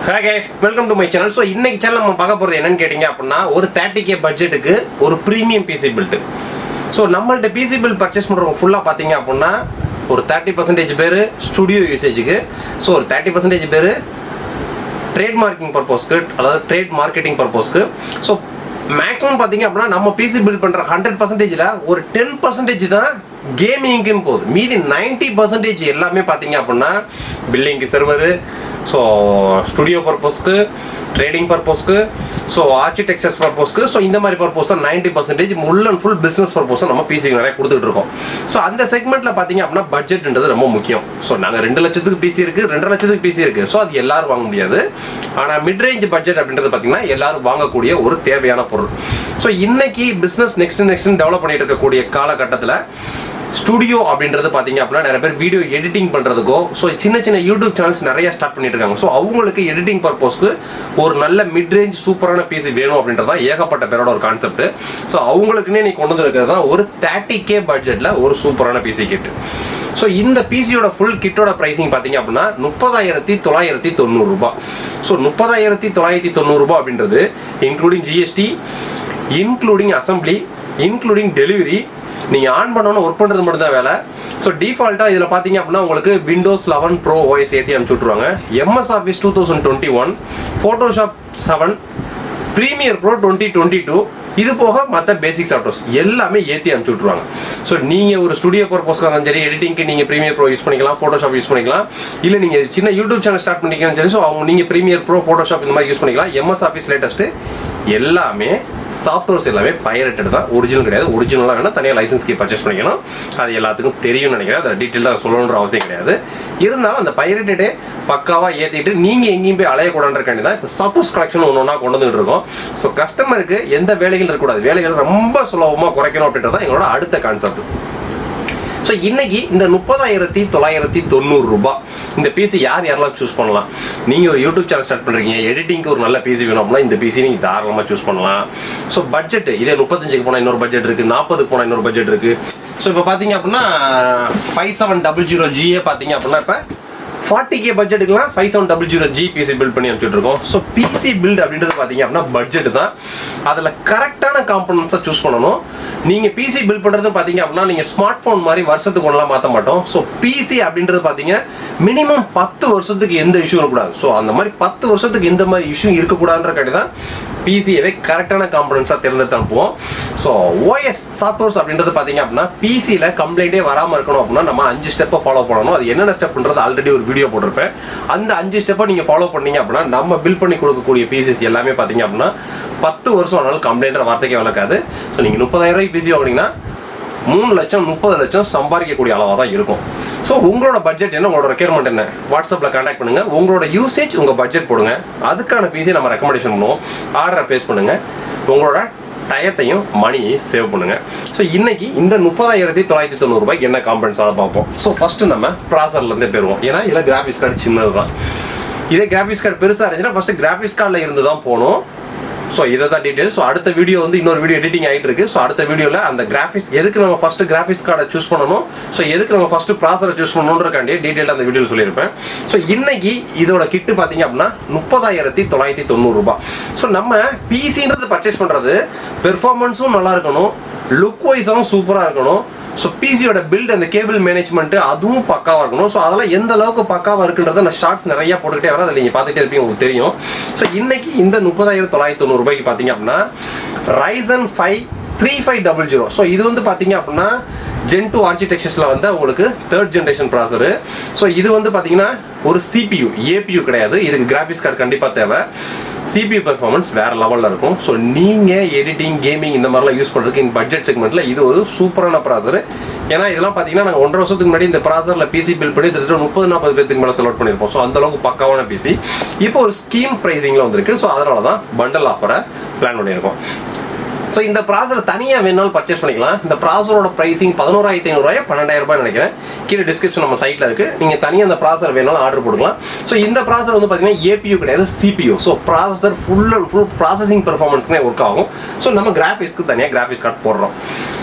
Hi guys, welcome to my channel. So இன்னைக்கு channel நம்ம பார்க்க போறது என்னன்னு கேட்டிங்க அப்படினா ஒரு 30k பட்ஜெட்டுக்கு ஒரு பிரீமியம் PC build. So நம்மள்ட்ட PC build பர்சேஸ் பண்றவங்க ஃபுல்லா பாத்தீங்க அப்படினா ஒரு 30% பேர் ஸ்டுடியோ யூசேஜ்க்கு, so ஒரு 30% பேர் ட்ரேட் மார்க்கெட்டிங் பர்பஸ்க்கு, அதாவது ட்ரேட் மார்க்கெட்டிங் பர்பஸ்க்கு. so மேக்ஸிமம் பாத்தீங்க அப்படினா நம்ம PC build பண்ற 100%ல ஒரு 10% தான் கேமிங்க்குன்னு போகுது. மீதி 90% எல்லாமே பாத்தீங்க அப்படினா பில்லிங் சர்வர், so studio பர்பஸ்க்கு, ட்ரேடிங் பர்பஸ்க்கு, so ஆர்க்கிடெக்சர் பர்பஸ்க்கு, so இந்த மாதிரி பர்பஸ் தான் 90% full and full business purpose நம்ம PC நிறைய கொடுத்துட்டு இருக்கோம். so அந்த செக்மெண்ட்ல பாத்தீங்க அப்படினா பட்ஜெட்ன்றது ரொம்ப முக்கியம். so நாங்க 2 லட்சத்துக்கு PC இருக்கு, 2.5 லட்சத்துக்கு PC இருக்கு. so அது எல்லாரும் வாங்க முடியாது. ஆனா மிட் ரேஞ்ச் பட்ஜெட் அப்படின்றது பாத்தீங்கன்னா எல்லாரும் வாங்கக்கூடிய ஒரு தேவையான பொருள். so இன்னைக்கு பிசினஸ் நெக்ஸ்ட் டெவலப் பண்ணிட்டு இருக்கக்கூடிய காலகட்டத்துல ஸ்டுடியோ அப்படின்றது பாத்தீங்க அப்படின்னா நிறைய பேர் வீடியோ எடிட்டிங் பண்றதுக்கோ, ஸோ சின்ன யூடியூப் சேனல்ஸ் நிறைய ஸ்டார்ட் பண்ணிட்டு இருக்காங்க. ஸோ அவங்களுக்கு எடிட்டிங் பர்பஸ்க்கு ஒரு நல்ல மிட் ரேஞ்ச் சூப்பரான பிசி வேணும் அப்படின்றதா ஏகப்பட்ட பேரோட ஒரு கான்செப்ட். ஸோ அவங்களுக்குன்னே நீ கொண்டு வந்துருக்கிறது தான் ஒரு 30k பட்ஜெட்ல ஒரு சூப்பரான பிசி கிட். ஸோ இந்த பிசியோட ஃபுல் கிட்டோட பிரைசிங் பார்த்தீங்க அப்படின்னா 30,990 ரூபாய். ஸோ 30,990 ரூபாய் அப்படின்றது including GST, including assembly, including delivery. நீங்கள் ஆன் பண்ணணும், ஒர்க் பண்ணுறது மட்டும் தான் வேலை. ஸோ டிஃபால்ட்டாக இதில் பார்த்தீங்க அப்படின்னா உங்களுக்கு விண்டோஸ் 11 ப்ரோ OS ஏற்றி அனுப்பிச்சு விட்ருவாங்க. MS Office 2021, Photoshop 7, premier pro 2022, இது போக மற்ற பேசிக் சாஃப்ட்வேர்ஸ் எல்லாமே ஏற்றி அனுப்பிச்சு விட்ருவாங்க. ஸோ நீங்கள் ஒரு ஸ்டுடியோ பர்பஸ்க்காக இருந்தாலும் சரி, எடிட்டிங்க்கு நீங்கள் ப்ரீமியர் ப்ரோ யூஸ் பண்ணிக்கலாம், ஃபோட்டோஷாப் யூஸ் பண்ணிக்கலாம். இல்லை நீங்கள் சின்ன யூடியூப் சேனல் ஸ்டார்ட் பண்ணிக்கலாம் சரி, ஸோ அவங்க நீங்கள் ப்ரீமியர் ப்ரோ, ஃபோட்டோஷாப் இந்த மாதிரி யூஸ் பண்ணிக்கலாம். MS Office லேட்டஸ்ட்டு எல்லாமே சாஃப்ட்வேர்ஸ் எல்லாமே பைரேட்டட் தான், ஒரிஜினல் கிடையாது. ஒரிஜினலாக வேணால் தனியாக லைசன்ஸ்க்கு பர்ச்சேஸ் பண்ணிக்கணும். அது எல்லாத்துக்கும் தெரியும்னு நினைக்கிறேன். அதை டீட்டெயிலாக சொல்லணுன்ற அவசியம் கிடையாது. இருந்தாலும் அந்த பைரேட்டடே பக்காவாக ஏற்றிட்டு நீங்கள் எங்கேயும் போய் அலையக்கூடாதுன்றக்காண்டி தான் இப்போ சப்போஸ் கலெக்ஷன் ஒன்று கொண்டு வந்துட்டு இருக்கோம். ஸோ கஸ்டமருக்கு எந்த வேலைகள் இருக்கக்கூடாது, வேலைகள் ரொம்ப சுலபமாக குறைக்கணும் அப்படின்றது தான் எங்களோட அடுத்த கான்செப்ட். ஸோ இன்னைக்கு இந்த 30,990 ரூபாய் இந்த பிசி யாரெல்லாம் சூஸ் பண்ணலாம்? நீங்கள் ஒரு யூடியூப் சேனல் ஸ்டார்ட் பண்ணுறீங்க, எடிட்டிங்க்கு ஒரு நல்ல பிசி வேணும் அப்படின்னா இந்த பிசி நீங்கள் தாராளமாக சூஸ் பண்ணலாம். ஸோ பட்ஜெட் இதே 35க்கு போனால் இன்னொரு பட்ஜெட் இருக்குது, 40க்கு போனால் இன்னொரு பட்ஜெட் இருக்குது. ஸோ இப்போ பார்த்தீங்க அப்படின்னா 5700G பார்த்தீங்க அப்படின்னா இப்போ 40k பட்ஜெட்டுக்குலாம் 5700G பிசி பில்ட் பண்ணி அனுப்பிச்சுட்டு இருக்கோம். ஸோ பிசி பில்ட் அப்படின்றது பார்த்தீங்க அப்படின்னா பட்ஜெட் தான். அதில் கரெக்டான காம்பனன்ட்ஸை சூஸ் பண்ணணும். நீங்கள் பிசி பில்ட் பண்ணுறது பார்த்தீங்க அப்படின்னா நீங்கள் ஸ்மார்ட் ஃபோன் மாதிரி வருஷத்துக்கு ஒன்றெலாம் மாற்ற மாட்டோம். ஸோ பிசி அப்படின்றது பார்த்தீங்க மினிமம் 10 வருஷத்துக்கு எந்த இஷ்யூ இருக்கக்கூடாது. ஸோ அந்த மாதிரி 10 வருஷத்துக்கு எந்த மாதிரி இஷ்யூ இருக்கக்கூடாதுன்ற காட்டி தான் பிசியவே கரெக்டான காம்பனன்ட்ஸாக தேர்ந்தெடுத்து அனுப்புவோம். ஸோ OS சாஃப்ட்வேர்ஸ் அப்படின்றது பார்த்தீங்க அப்படின்னா பிசியில் கம்ப்ளைண்ட்டே வராமல் இருக்கணும் அப்படின்னா நம்ம 5 ஸ்டெப்பை ஃபாலோ பண்ணணும். அது என்னென்ன ஸ்டெப்ன்றது ஆல்ரெடி ஒரு வீடியோ போட்டிருப்பேன். அந்த 5 ஸ்டெப்பை நீங்கள் ஃபாலோ பண்ணீங்க அப்படின்னா நம்ம பில் பண்ணி கொடுக்கக்கூடிய பிசிஸ் எல்லாமே பார்த்தீங்க அப்படின்னா 10 வருஷம் ஆனாலும் கம்ப்ளைண்ட்ற வார்த்தைக்கே வளர்க்காது. ஸோ நீங்கள் 30,000 பிசி வாங்கினீங்கன்னா 3 லட்சம் 30 லட்சம் சம்பாதிக்கக்கூடிய அளவாக தான் இருக்கும். ஸோ உங்களோட பட்ஜெட் என்ன, உங்களோட ரெக்யர்மெண்ட் என்ன, வாட்ஸ்அப்பில் கான்டாக்ட் பண்ணுங்க. உங்களோட யூசேஜ் உங்கள் பட்ஜெட் போடுங்க. அதுக்கான பிசி நம்ம ரெக்கமெண்டேஷன் பண்ணுவோம். ஆர்டரை பேஸ் பண்ணுங்க. உங்களோட டயத்தையும் மணியையும் சேவ் பண்ணுங்க. ஸோ இன்னைக்கு இந்த 30,990 ரூபாய்க்கு என்ன காம்பனன்ட்ஸாக பார்ப்போம். ஸோ ஃபர்ஸ்ட் நம்ம ப்ராசர்லேருந்தே பெறுவோம். ஏன்னா இதில் கிராஃபிக்ஸ் கார்டு சின்னது தான். இதே கிராஃபிக்ஸ் கார்டு பெருசாக இருந்துச்சுன்னா ஃபர்ஸ்ட் கிராஃபிக்ஸ் கார்டில் இருந்து தான் போகணும். ஸோ இதை தான் டீட்டெயில். ஸோ அடுத்த வீடியோ வந்து இன்னொரு வீடியோ எடிட்டிங் ஆகிட்டு இருக்கு. ஸோ அடுத்த வீடியோவில் அந்த கிராஃபிக்ஸ் எதுக்கு நம்ம ஃபர்ஸ்ட் கிராஃபிக்ஸ் கார்டை சூஸ் பண்ணணும், ஸோ எதுக்கு நம்ம ஃபர்ஸ்ட் ப்ராசரை சூஸ் பண்ணணுன்றக்காண்டி டீட்டெயில் அந்த வீடியோவில் சொல்லியிருப்பேன். ஸோ இன்னைக்கு இதோட கிட்டு பார்த்தீங்க அப்படின்னா 30,990 ரூபாய். ஸோ நம்ம பிசின்றது பர்ச்சேஸ் பண்ணுறது பெர்ஃபார்மன்ஸும் நல்லா இருக்கணும், லுக் வைஸாகவும் சூப்பராக இருக்கணும். ஸோ பிசியோட பில்ட் அந்த கேபிள் மேனேஜ்மெண்ட் அதுவும் பக்காவாக இருக்கணும். ஸோ அதெல்லாம் எந்த அளவுக்கு பக்காவாக இருக்குன்றத நான் ஷார்ட்ஸ் நிறையா போட்டுக்கிட்டே வரேன். அதில் நீங்கள் பார்த்துட்டே இருப்பீங்க, உங்களுக்கு தெரியும். ஸோ இன்னைக்கு இந்த 30,990 ரூபாய்க்கு பார்த்தீங்க அப்படின்னா Ryzen 5 3500. ஸோ இது வந்து பார்த்தீங்க அப்படின்னா Gen 2 ஆர்க்கிடெக்சர்ஸில் வந்து உங்களுக்கு 3rd ஜென்ரேஷன் ப்ராசரு. ஸோ இது வந்து பார்த்தீங்கன்னா ஒரு CPU, APU கிடையாது. இதுக்கு கிராஃபிக்ஸ் கார்டு கண்டிப்பாக தேவை. CPU பெர்ஃபார்மன்ஸ் வேற லெவலில் இருக்கும். ஸோ நீங்கள் எடிட்டிங், கேமிங் இந்த மாதிரிலாம் யூஸ் பண்ணுறதுக்கு இந்த பட்ஜெட் செக்மெண்ட்டில் இது ஒரு சூப்பரான ப்ராசர். ஏன்னா இதெல்லாம் பார்த்தீங்கன்னா நாங்கள் 1.5 வருஷத்துக்கு முன்னாடி இந்த ப்ராசரில் பிசி பில் பண்ணி 30-40 பேருக்கு மேலே செலக்ட் பண்ணியிருப்போம். ஸோ அந்தளவுக்கு பக்காவான பிசி இப்போ ஒரு ஸ்கீம் ப்ரைஸிங்கில் வந்திருக்கு. ஸோ அதனால தான் பண்டல் ஆஃபரை பிளான் பண்ணியிருக்கோம். ஸோ இந்த ப்ராசர் தனியாக வேணாலும் பர்ச்சேஸ் பண்ணிக்கலாம். இந்த ப்ராசரோட ப்ரைசிங் 11,500 ரூபாய் 12,000 ரூபாய் நினைக்கிறேன். கீழே டிஸ்கிரிப்ஷன் நம்ம சைட்டில் இருக்குது. நீங்கள் தனியாக அந்த ப்ராசர் வேணாலும் ஆர்டர் போட்டுக்கலாம். ஸோ இந்த ப்ராசர் வந்து பார்த்தீங்கன்னா APU கிடையாது, CPU. So processor full and full processing பெர்ஃபார்மன்ஸ்னே ஒர்க் ஆகும். ஸோ நம்ம கிராஃபிக்ஸ்க்கு தனியாக கிராஃபிக்ஸ் கார்டு போடுறோம்.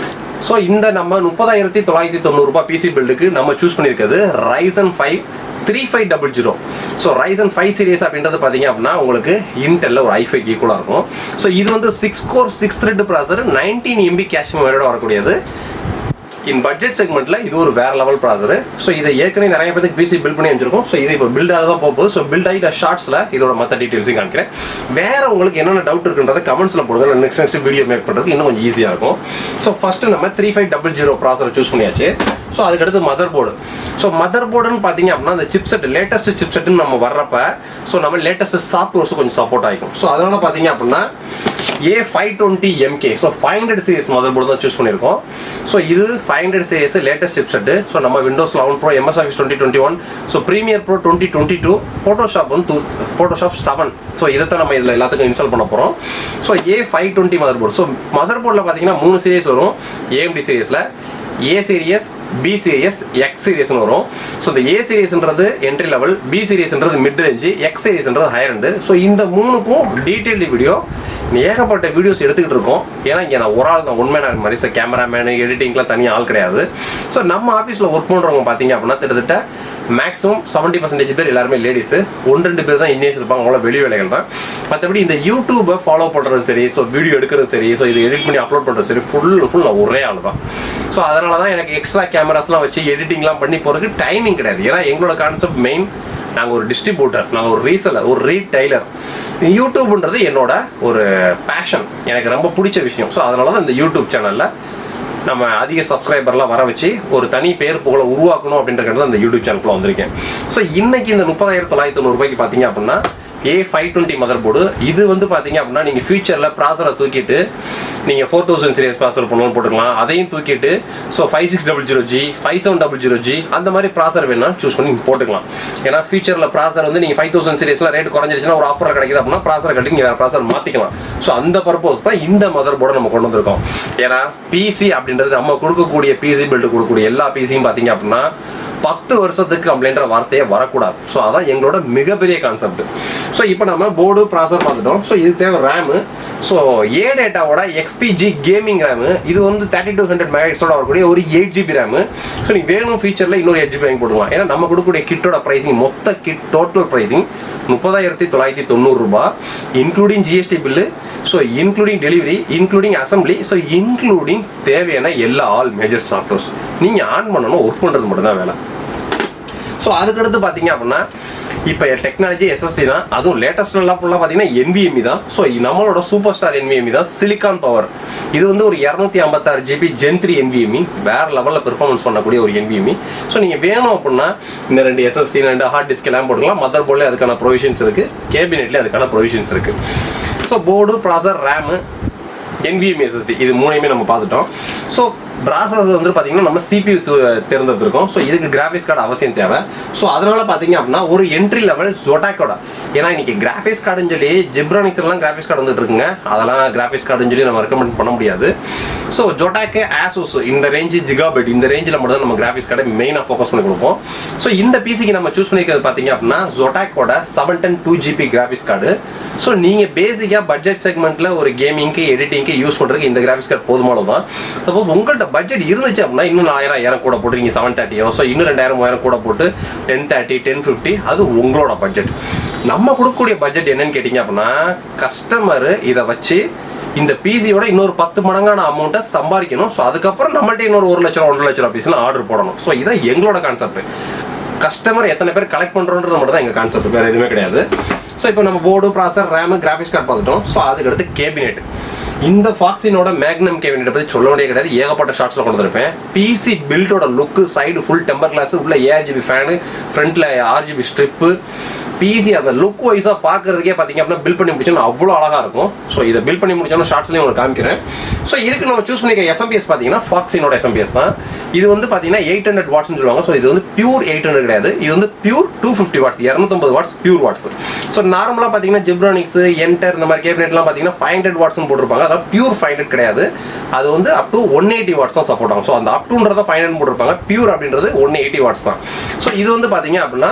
ஸோ இந்த நம்ம 30,990 ரூபாய் பிசி பில்டுக்கு நம்ம சூஸ் பண்ணியிருக்கிறது Ryzen 5 3500. ஸோ Ryzen 5 சீரிஸ் அப்படின்றது பார்த்தீங்க அப்படின்னா உங்களுக்கு இன்டெல்ல ஒரு i5 ஈக்குவலாக இருக்கும். ஸோ இது வந்து 6 கோர் 6 த்ரெட் ப்ராசர் 19 MB கேஷ் மெமரியோட வரக்கூடியது. இன் பட்ஜெட் செக்மெண்ட்ல இது ஒரு வேற லெவல் ப்ராசர். ஸோ இதை ஏற்கனவே நிறைய பேருக்கு பிசி பில்ட் பண்ணி வச்சிருக்கோம். ஸோ இது இப்போ பில்ட் ஆக தான் போகுது. ஸோ பில்ட் ஆகி நான் ஷார்ட்ஸ்ல இதோட மற்ற டீடைல்ஸையும் காமிக்கிறேன். வேற உங்களுக்கு என்னென்ன டவுட் இருக்குன்றதை கமெண்ட்ஸ்ல போடுங்க. நெக்ஸ்ட் வீடியோ மேக் பண்றதுக்கு இன்னும் கொஞ்சம் ஈஸியா இருக்கும். ஸோ ஃபர்ஸ்ட் நம்ம 3500 ப்ராசர் சூஸ் பண்ணியாச்சு. ஸோ அதுக்கடுத்து மதர் போர்டு. ஸோ மதர் போர்டுன்னு பார்த்தீங்க அப்படின்னா அந்த சிப்செட் லேட்டஸ்ட் சிப்செட்னு நம்ம வர்றப்ப ஸோ நம்ம லேட்டஸ்ட் சாஃப்ட்வேர்ஸ் கொஞ்சம் சப்போர்ட் ஆகிக்கும். ஸோ அதனால பார்த்தீங்க அப்படின்னா A520MK so 500 series mother board தான் சூஸ் பண்ணியிருக்கோம். ஸோ இது 500 சீரிஸ் லேட்டஸ்ட் சிப்செட். ஸோ நம்ம Windows 11 pro, MS Office 2021, so premiere pro 2022, Photoshop வந்து ஃபோட்டோஷாப் 7. ஸோ இதைத்தான் நம்ம இதில் எல்லாத்துக்கும் இன்ஸ்டால் பண்ண போகிறோம். So A520 mother board. So mother போர்டில் பார்த்தீங்கன்னா 3 சீரிஸ் வரும். AMD சீரிஸில் A series, B series, X சீரியஸ்னு வரும். ஸோ இந்த A சீரியஸ்ன்றது என்ட்ரி லெவல், B சீரியஸ்ன்றது மிட் ரேஞ்சு, X சீரியஸ்ன்றது ஹையர் எண்டு. ஸோ இந்த மூணுக்கும் டீட்டெயில்டு வீடியோ ஏகப்பட்ட வீடியோஸ் எடுத்துக்கிட்டு இருக்கோம். ஏன்னா இங்கே நான் ஒரு ஆள் தான் உண்மையான மாதிரி கேமராமேனு எடிட்டிங்லாம் தனியாக ஆள் கிடையாது. ஸோ நம்ம ஆஃபீஸில் ஒர்க் பண்ணுறவங்க பார்த்தீங்க அப்படின்னா கிட்டத்தட்ட மேக்ஸிமம் 70% பேர் எல்லாருமே லேடிஸு, 1-2 பேர் தான் இந்தியன்ஸ் இருப்பாங்க. அவ்வளோ வெளி வேலைகள் தான். மற்றபடி இந்த யூடியூப்பை ஃபாலோ பண்ணுறது சரி, ஸோ வீடியோ எடுக்கிறது சரி, ஸோ இது எடிட் பண்ணி அப்லோட் பண்ணுறது சரி, ஃபுல் நான் ஒரே ஆள் தான். ஸோ அதனால தான் எனக்கு எக்ஸ்ட்ரா கேமராஸ்லாம் வச்சு எடிட்டிங்லாம் பண்ணி போகிறதுக்கு டைமிங் கிடையாது. ஏன்னா எங்களோட கான்செப்ட் மெயின், நாங்கள் ஒரு டிஸ்ட்ரிபியூட்டர், நாங்கள் ஒரு ரீசெலர், ஒரு ரீடைலர். யூடியூப்ன்றது என்னோட ஒரு பேஷன், எனக்கு ரொம்ப பிடிச்ச விஷயம். ஸோ அதனால தான் இந்த யூடியூப் சேனலில் நம்ம அதிக சப்ஸ்கிரைபர்லாம் வர வச்சு ஒரு தனி பேர் புகழை உருவாக்கணும் அப்படின்றது தான் இந்த யூடியூப் சேனலுக்குள்ள வந்திருக்கேன். ஸோ இன்னைக்கு இந்த 30,990 பார்த்தீங்க அப்படின்னா A520 மதர் போர்டு. இது வந்து பார்த்தீங்க அப்படின்னா நீங்கள் ஃபியூச்சரில் ப்ராசரை தூக்கிட்டு நீங்கள் 4000 சீரிஸ் ப்ராசர் பண்ணணும் போட்டுக்கலாம். அதையும் தூக்கிட்டு ஸோ 5600G, 5700G அந்த மாதிரி ப்ராசர் வேணா சூஸ் பண்ணி போட்டுக்கலாம். ஏன்னா ஃபியூச்சரில் ப்ராசர் வந்து நீங்கள் 5000 சீரிஸ்லாம் ரேட் குறைஞ்சிருச்சுன்னா ஒரு ஆஃபரில் கிடைக்குது அப்படின்னா ப்ராசரை கட்டி நீங்கள் வேறு ப்ராசர் மாற்றிக்கலாம். ஸோ அந்த பர்பஸ் தான் இந்த மதர் போர்டை நம்ம கொண்டு வந்திருக்கோம். ஏன்னா பிசி அப்படின்றது நம்ம கொடுக்கக்கூடிய பிசி பில்டு கொடுக்கக்கூடிய எல்லா பிசியும் பார்த்தீங்க அப்படின்னா 10 வருஷத்துக்கு கம்ப்ளைண்ட்ற வார்த்தையே வரக்கூடாது. ஸோ அதான் எங்களோட மிகப்பெரிய கான்செப்ட். ஸோ இப்போ நம்ம போர்டு ப்ராசர் பார்த்துட்டோம். ஸோ இது தேவை ரேமு. ஸோ ஏ டேட்டாவோட XPG கேமிங் ரேமு. இது வந்து 3200 மெகாஹெர்ட்ஸோட வரக்கூடிய ஒரு 8GB ரேமு. ஸோ நீங்கள் வேணும் ஃபீச்சரில் இன்னொரு 8GB வாங்கி போடுவாங்க. ஏன்னா நம்ம கொடுக்கக்கூடிய கிட்டோட ப்ரைஸிங், மொத்த கிட் டோட்டல் ப்ரைஸிங் 30,990 ரூபாய், including GST bill. So including delivery, including assembly, so including தேவையான எல்லா ஆல் மேஜர் சாஃப்ட்வேர்ஸ் நீங்கள் ஆன் பண்ணணும், ஒர்க் பண்ணுறது மட்டும் தான் வேலை. ஸோ அதுக்கடுத்து பார்த்தீங்க அப்படின்னா இப்போ டெக்னாலஜி SSD தான். அதுவும் லேட்டஸ்ட் எல்லாம் ஃபுல்லாக பார்த்தீங்கன்னா NVMe தான். ஸோ நம்மளோட சூப்பர் ஸ்டார் NVMe தான், சிலிக்கான் பவர். இது வந்து ஒரு 256GB Gen 3 NVMe, வேற லெவலில் பெர்ஃபார்மன்ஸ் பண்ணக்கூடிய ஒரு NVMe. ஸோ நீங்கள் வேணும் அப்படின்னா இந்த 2 SSD 2 ஹார்ட் டிஸ்க் எல்லாம் போட்டுக்கலாம். மதர் போர்ட்லேயே அதுக்கான ப்ரொவிஷன்ஸ் இருக்குது, கேபினெட்லேயே அதுக்கான ப்ரொவிஷன்ஸ் இருக்குது. ஸோ போர்டு, ப்ராசர், ரேமு, NVMe SSD இது மூணையுமே நம்ம பார்த்துட்டோம். ஸோ ப்ராசஸ் வந்து பார்த்தீங்கன்னா நம்ம CPU தேர்ந்தெடுத்திருக்கோம். ஸோ இதுக்கு கிராஃபிக்ஸ் கார்டு அவசியம் தேவை. ஸோ அதனால பார்த்தீங்க அப்படின்னா ஒரு என்ட்ரி லெவல் ஜொட்டாக்கோட, ஏன்னா இன்னைக்கு கிராஃபிக்ஸ் கார்டுன்னு சொல்லி ஜிப்ரானிக்ஸ் எல்லாம் கிராஃபிக்ஸ் கார்டு வந்துட்டு இருக்குங்க. அதெல்லாம் கிராஃபிக்ஸ் கார்டுன்னு சொல்லி நம்ம ரெக்கமெண்ட் பண்ண முடியாது. ஸோ ஜொட்டாக்கு, ஆசூஸ் இந்த ரேஞ்சு, ஜிகாபைட் இந்த ரேஞ்சில் மட்டும் தான் நம்ம கிராஃபிக்ஸ் கார்டை மெயினாக ஃபோக்கஸ் பண்ணி கொடுப்போம். ஸோ இந்த பிசிக்கு நம்ம சூஸ் பண்ணிக்கிறது பார்த்தீங்க அப்படின்னா ஜொட்டாக்கோட 710 2GB கிராஃபிக்ஸ் கார்டு. ஸோ நீங்கள் பேசிக்காக பட்ஜெட் செக்மெண்ட்டில் ஒரு கேமிங்க்கு எடிட்டிங்க்கு யூஸ் பண்ணுறதுக்கு இந்த கிராஃபிக்ஸ் கார்டு போதுமானது தான். சப்போஸ் உங்கள்கிட்ட பட்ஜெட் இருந்துச்சு அப்படின்னா இன்னும் 1000 கூட போட்டு நீங்கள் 730 ஸோ இன்னும் 2000 கூட போட்டு 1030 1050 அது உங்களோட பட்ஜெட். நம்ம கொடுக்கக்கூடிய பட்ஜெட் என்னன்னு கேட்டிங்க அப்படின்னா கஸ்டமர் இதை வச்சு இந்த பிசியோட இன்னொரு 10 மடங்கான அமௌண்ட்டை சம்பாதிக்கணும். ஸோ அதுக்கப்புறம் நம்மள்ட்ட இன்னொரு 1 லட்சம் 1.5 லட்சம் பீஸ்லாம் ஆர்டர் போடணும். ஸோ இதான் எங்களோட கான்செப்ட். கஸ்டமர் எத்தனை பேர் கலெக்ட் பண்ணுறோன்றது மட்டும் தான் எங்கள் கான்செப்ட், வேறு எதுவுமே கிடையாது. ஸோ இப்போ நம்ம போர்டு, ப்ராசர், ரேமு, கிராஃபிக்ஸ் கார்டு பார்த்துட்டோம். ஸோ அதுக்கடுத்து கேபினெட். இந்த ஃபாக்ஸினோட மேக்னம் கேபினெட்டை பற்றி சொல்ல வேண்டிய கிடையாது, ஏகப்பட்ட ஷார்ட்ஸில் கொண்டு வந்திருப்பேன். பிசி பில்டோட லுக்கு, சைடு ஃபுல் டெம்பர் கிளாஸ், உள்ள ARGB ஃபேனு, ஃப்ரண்ட்டில் RGB ஸ்ட்ரிப்பு, பிசி அந்த லுக் வைஸாக பார்க்கறதுக்கே பார்த்தீங்க அப்படின்னா பில் பண்ணி முடிச்சோன்னா அவ்வளோ அழகாக இருக்கும். ஸோ இதை பில் பண்ணி முடிச்சோன்னா ஷார்ட்ஸ்லையும் உங்களுக்கு காமிக்கிறேன். ஸோ இதுக்கு நம்ம சூஸ் பண்ணிக்க SMPS பார்த்தீங்கன்னா ஃபாக்ஸினோட SMPS தான். இது வந்து பார்த்தீங்கன்னா 800 வாட்ஸ்னு சொல்லுவாங்க. ஸோ இது வந்து பியூர் 800 கிடையாது, இது வந்து pure 250 watts, 250 watts pure watts. So நார்மலாக பார்த்தீங்கன்னா ஜிப்ரானிக்ஸ், என்டர் இந்த மாதிரி கேபினெட்லாம் பார்த்தீங்கன்னா 500 வாட்ஸ்னு போட்டிருப்பாங்க. அதாவது பியூர் 500 கிடையாது, அது வந்து அப் டு 180 வாட்ஸ் தான் சப்போர்ட் ஆகும். ஸோ அந்த அப் டுன்றத 500 போட்டிருப்பாங்க, பியூர் அப்படின்றது 180 வாட்ஸ் தான். ஸோ இது வந்து பார்த்தீங்க அப்படின்னா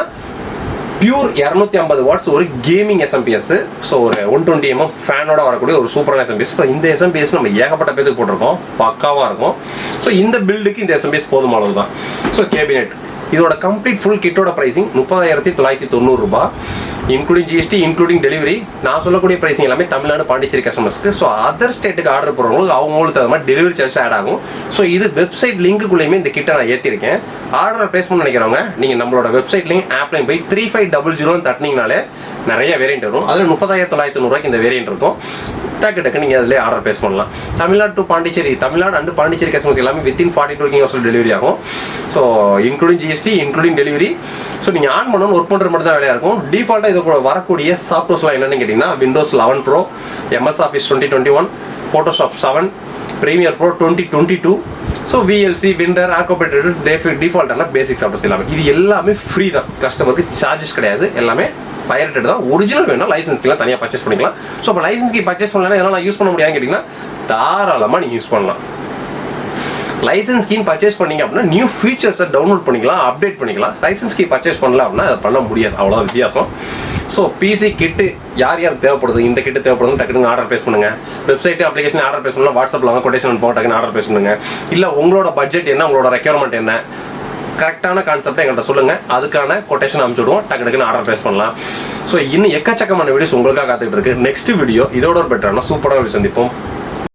பியூர் 250 வாட்ஸ் ஒரு கேமிங் SMPS. ஸோ ஒரு 120mm ஃபேனோட வரக்கூடிய ஒரு சூப்பரான SMPS. ஸோ இந்த SMPS நம்ம ஏகப்பட்ட பேருக்கு போட்டிருக்கோம், பக்காவாக இருக்கும். ஸோ இந்த பில்டுக்கு இந்த SMPS போதுமானது தான். ஸோ கேபினெட் இதோட கம்ப்ளீட் ஃபுல் கிட்டோட ப்ரைசிங் 30,990 ரூபாய், இன்க்ளூடிங் ஜிஎஸ்டி, இன்க்ளூடிங் டெலிவரி. நான் சொல்லக்கூடிய ப்ரைசிங் எல்லாமே தமிழ்நாடு பாண்டிச்சேரி கஸ்டமர்ஸ்க்கு. ஸோ அதர் ஸ்டேட்டுக்கு ஆர்டர் போகிறவங்களுக்கு அவங்களுக்கு தகுந்த மாதிரி டெலிவரி சார்ஜ் ஆட் ஆகும். ஸோ இது வெப்சைட் லிங்க்குள்ளேயுமே இந்த கிட்ட நான் ஏற்றிருக்கேன். ஆர்டரை ப்ளேஸ் பண்ண நினைக்கிறவங்க நீங்கள் நம்மளோட வெப்சைட்லையும் ஆப்லையும் போய் 3500 தட்டினீங்கனாலே நிறைய வேரியன்ட் வரும். அதில் 30,990 இந்த வேரியன்ட் இருக்கும். டக்கு நீங்கள் அதிலே ஆர்டர் ப்ளேஸ் பண்ணலாம். Tamil Nadu to Pondicherry, Tamil Nadu and Pondicherry customers எல்லாமே வித்தின் 42 working hours டெலிவரி ஆகும். So including GST, including delivery. So நீங்கள் ஆன் பண்ணணும், ஒர்க் பண்ணுறது மட்டும் தான் வேலையாக இருக்கும். டிஃபால்ட்டாக இது கூட வரக்கூடிய சாஃப்ட்வேர்ஸ்லாம் என்னென்னு கேட்டிங்கன்னா Windows 11 Pro, MS Office 2021, Photoshop 7, Premiere Pro 2022. So VLC, விண்டர், ஆக்கோபேட்டட் டிஃபால்ட்டான பேசிக் சாஃப்ட்வேர்ஸ் எல்லாமே. இது எல்லாமே ஃப்ரீ தான், கஸ்டமருக்கு சார்ஜஸ் கிடையாது. எல்லாமே பைரேட்டட் தான். ஒரிஜினல் வேணும் லைசன்ஸ்க்கெல்லாம் தனியாக பர்ச்சேஸ் பண்ணிக்கலாம். ஸோ இப்போ லைசன்ஸ்க்கு பர்ச்சேஸ் பண்ணலாம் இதெல்லாம் நான் யூஸ் பண்ண முடியாதுன்னு கேட்டிங்கன்னா தாராளமாக நீங்கள் யூஸ் பண்ணலாம். லைசன்ஸ் கீ பர்ச்சேஸ் பண்ணீங்க அப்படின்னா நியூ ஃபீச்சர்ஸை டவுன்லோட் பண்ணிக்கலாம், அப்டேட் பண்ணிக்கலாம். லைசன்ஸ் கீ பர்ச்சேஸ் பண்ணலாம் அப்படின்னா அதை பண்ண முடியாது, அவ்வளோதான் வித்தியாசம். ஸோ பிசி கிட்டு யார் யாருக்கு தேவைப்படுது, இந்த கிட்டு தேவைப்படுது, டக்குனு ஆர்டர் ப்ளேஸ் பண்ணுங்க. வெப்சைட் அப்ளிகேஷன் ஆர்டர் ப்ளேஸ் பண்ணலாம், வாட்ஸ்அப்பில் வாங்க கொட்டேஷன் போக டக்குனு ஆர்டர் ப்ளேஸ் பண்ணுங்க. இல்லை உங்களோட பட்ஜெட் என்ன, உங்களோட ரெக்யர்மெண்ட் என்ன, கரெக்டான கான்செப்டை எங்கள்கிட்ட சொல்லுங்கள், அதுக்கான கொட்டேஷன் அனுப்பிச்சுடுவோம், டக்குனு ஆர்டர் ப்ளேஸ் பண்ணலாம். ஸோ இன்னும் எக்கச்சக்கமான வீடியோஸ் உங்களுக்காக காத்துக்கிட்டு இருக்கு. நெக்ஸ்ட் வீடியோ இதோட ஒரு பெட்டரான சூப்பரான வீடியோ சந்திப்போம்.